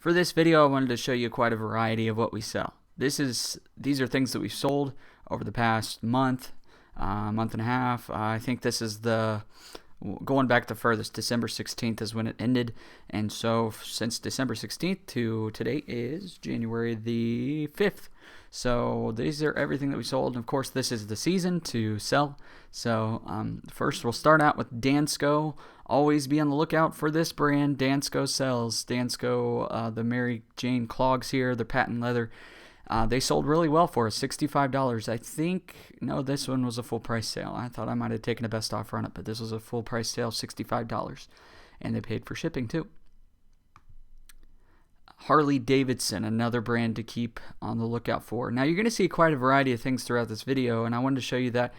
For this video, I wanted to show you quite a variety of what we sell. These are things that we've sold over the past month, month and a half. I think this is going back the furthest. December 16th is when it ended, and so since December 16th to today is January the 5th. So these are everything that we sold, and of course this is the season to sell. So first we'll start out with Dansko. Always be on the lookout for this brand. Dansko sells. Dansko, the Mary Jane clogs here, they're patent leather. They sold really well for us, $65. I think, no, this one was a full price sale. I thought I might have taken a best offer on it, but this was a full price sale, $65. And they paid for shipping too. Harley Davidson, another brand to keep on the lookout for. Now you're going to see quite a variety of things throughout this video, and I wanted to show you that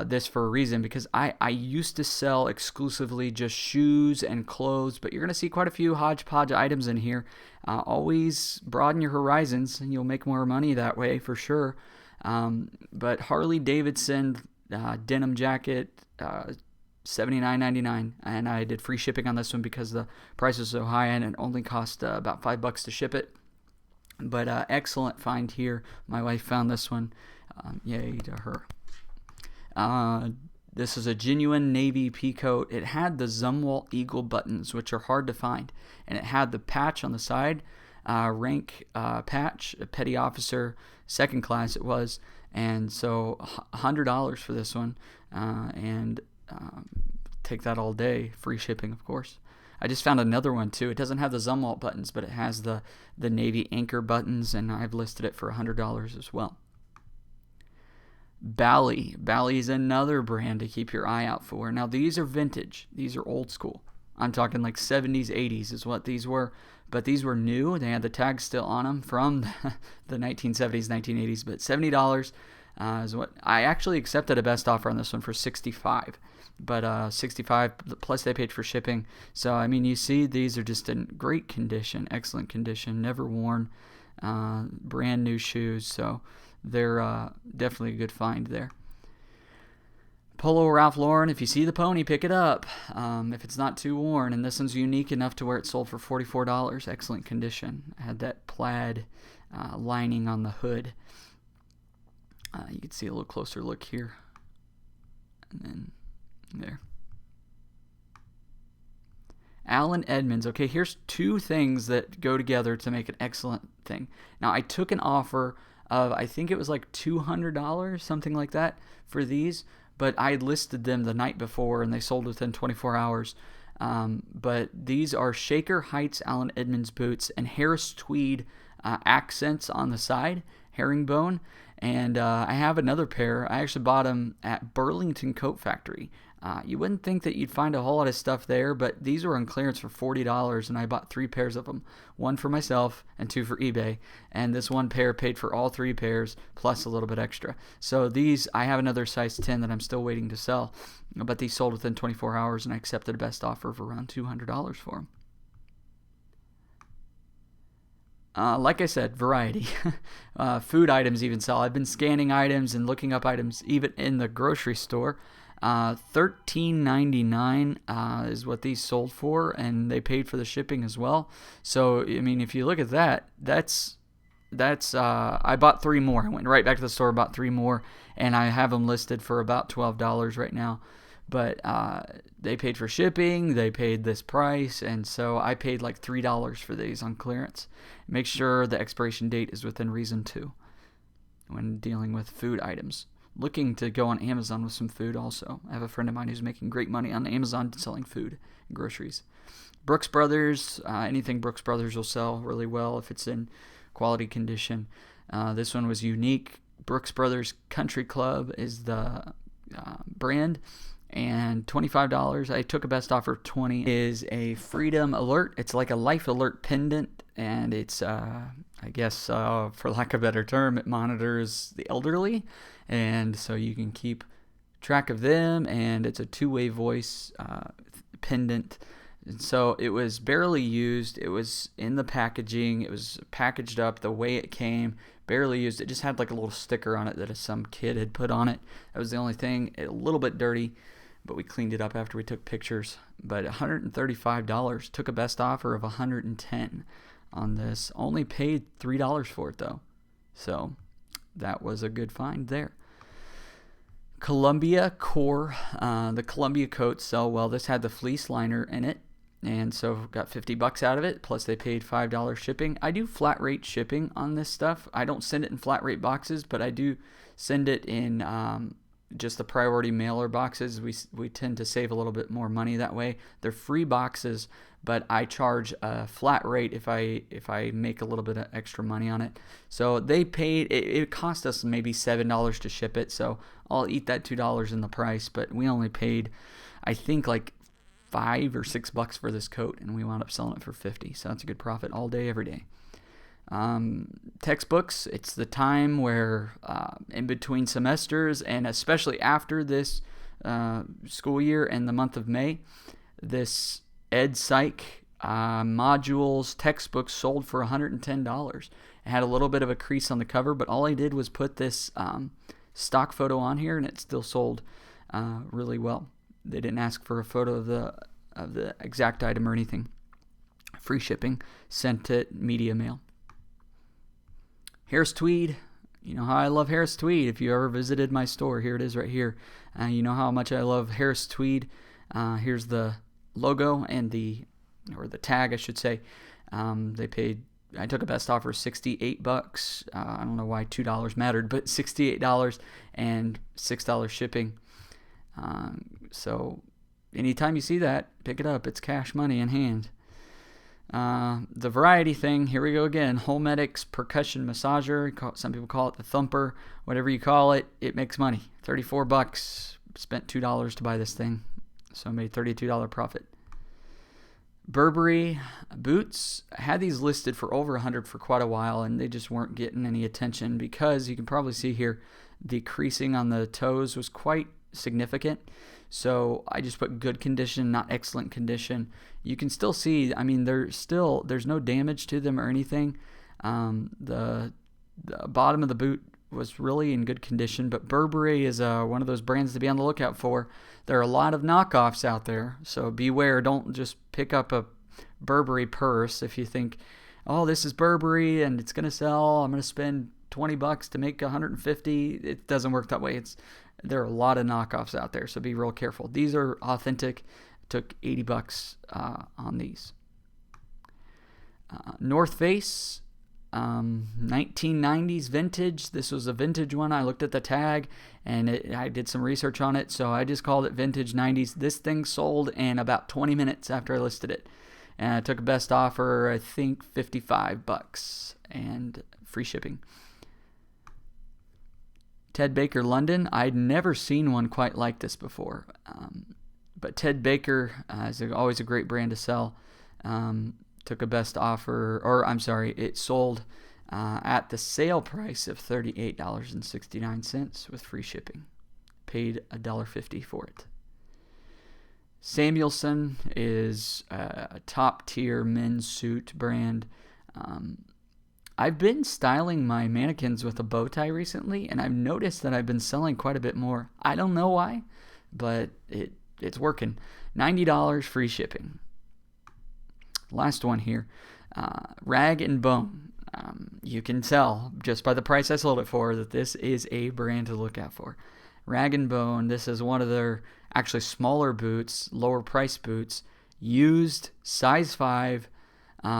this for a reason, because I used to sell exclusively just shoes and clothes, but you're going to see quite a few hodgepodge items in here. Always broaden your horizons, and you'll make more money that way for sure. But Harley Davidson denim jacket, $79.99, and I did free shipping on this one because the price was so high and it only cost about $5 to ship it. But excellent find here. My wife found this one. Yay to her. This is a genuine navy peacoat. It had the Zumwalt Eagle buttons, which are hard to find, and it had the patch on the side, rank patch, a petty officer, second class it was, and so $100 for this one, and take that all day, free shipping of course. I just found another one too. It doesn't have the Zumwalt buttons, but it has the navy anchor buttons, and I've listed it for $100 as well. Bally is another brand to keep your eye out for. Now these are vintage. These are old school. I'm talking like 70s, 80s is what these were. But these were new. They had the tags still on them from the 1970s, 1980s. But $70 is what I actually accepted a best offer on this one for $65. But $65 plus they paid for shipping. So I mean, you see, these are just in great condition, excellent condition, never worn, brand new shoes. So they're definitely a good find there. Polo Ralph Lauren, if you see the pony, pick it up if it's not too worn. And this one's unique enough to where it sold for $44. Excellent condition. It had that plaid lining on the hood. You can see a little closer look here. And then there. Edmonds. Okay, here's two things that go together to make an excellent thing. Now, I took an offer of, I think it was like $200, something like that, for these, but I listed them the night before and they sold within 24 hours. But these are Shaker Heights Allen Edmonds boots and Harris Tweed accents on the side, herringbone. And I have another pair. I actually bought them at Burlington Coat Factory. You wouldn't think that you'd find a whole lot of stuff there, but these were on clearance for $40, and I bought 3 pairs of them. 1 for myself and 2 for eBay. And this one pair paid for all 3 pairs, plus a little bit extra. So these, I have another size 10 that I'm still waiting to sell, but these sold within 24 hours, and I accepted a best offer of around $200 for them. Like I said, variety. Food items even sell. I've been scanning items and looking up items even in the grocery store. $13.99 is what these sold for, and they paid for the shipping as well. So I mean, if you look at that, that's I bought 3 more. I went right back to the store, bought 3 more, and I have them listed for about $12 right now. But they paid for shipping, they paid this price, and so I paid like $3 for these on clearance. Make sure the expiration date is within reason too when dealing with food items. Looking to go on Amazon with some food also. I have a friend of mine who's making great money on Amazon selling food and groceries. Brooks Brothers, anything Brooks Brothers will sell really well if it's in quality condition. This one was unique. Brooks Brothers Country Club is the brand, and $25. I took a best offer of $20. Is a Freedom Alert. It's like a Life Alert pendant, and it's I guess for lack of a better term, it monitors the elderly, and so you can keep track of them, and it's a 2-way voice pendant. And so it was barely used. It was in the packaging. It was packaged up the way it came. Barely used. It just had like a little sticker on it that some kid had put on it. That was the only thing. A little bit dirty, but we cleaned it up after we took pictures. But $135. Took a best offer of $110. on this. Only paid $3 for it though, so that was a good find there. Columbia Core, the Columbia coats sell well. This had the fleece liner in it, and so got $50 out of it, plus they paid $5 shipping. I do flat rate shipping on this stuff. I don't send it in flat rate boxes, but I do send it in just the priority mailer boxes. We tend to save a little bit more money that way. They're free boxes, but I charge a flat rate if I make a little bit of extra money on it. So they paid, it cost us maybe $7 to ship it, so I'll eat that $2 in the price, but we only paid, I think, like $5 or $6 for this coat, and we wound up selling it for $50. So that's a good profit all day, every day. Textbooks, it's the time where in between semesters, and especially after this school year and the month of May, this Ed Psych modules textbooks sold for $110. It had a little bit of a crease on the cover, but all I did was put this stock photo on here, and it still sold really well. They didn't ask for a photo of the exact item or anything. Free shipping, sent it media mail. Harris Tweed. You know how I love Harris Tweed. If you ever visited my store, here it is right here. You know how much I love Harris Tweed. Here's the logo and the tag, I should say. They paid, I took a best offer, $68. I don't know why $2 mattered, but $68 and $6 shipping. So anytime you see that, pick it up. It's cash money in hand. The variety thing, here we go again. Homedics percussion massager. Some people call it the thumper. Whatever you call it, it makes money. $34. Spent $2 to buy this thing, so I made $32 profit. Burberry Boots. I had these listed for over $100 for quite a while, and they just weren't getting any attention because you can probably see here the creasing on the toes was quite significant. So I just put good condition, not excellent condition. You can still see, I mean, there's no damage to them or anything. The bottom of the boot was really in good condition, but Burberry is one of those brands to be on the lookout for. There are a lot of knockoffs out there, so beware. Don't just pick up a Burberry purse if you think, oh, this is Burberry and it's going to sell. I'm going to spend $20 to make $150. It doesn't work that way. There are a lot of knockoffs out there, so be real careful. These are authentic. Took $80 on these. North Face, 1990s vintage. This was a vintage one. I looked at the tag, and I did some research on it, so I just called it vintage 90s. This thing sold in about 20 minutes after I listed it. And I took a best offer, I think $55 and free shipping. Ted Baker London. I'd never seen one quite like this before. But Ted Baker is always a great brand to sell. Took a best offer, it sold at the sale price of $38.69 with free shipping. Paid $1.50 for it. Samuelsson is a top-tier men's suit brand. I've been styling my mannequins with a bow tie recently, and I've noticed that I've been selling quite a bit more. I don't know why, but it's working. $90 free shipping. Last one here. Rag and Bone. You can tell just by the price I sold it for that this is a brand to look out for. Rag and Bone. This is one of their actually smaller boots, lower price boots, used size 5.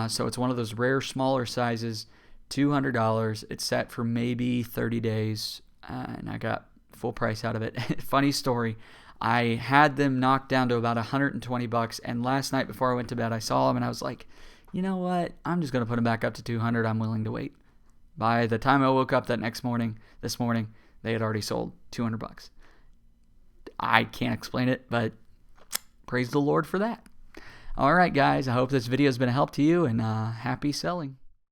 So it's one of those rare smaller sizes. $200. It's set for maybe 30 days, and I got full price out of it. Funny story. I had them knocked down to about $120, and last night before I went to bed, I saw them, and I was like, you know what? I'm just going to put them back up to $200. I'm willing to wait. By the time I woke up this morning, they had already sold $200. I can't explain it, but praise the Lord for that. All right, guys. I hope this video has been a help to you, and happy selling.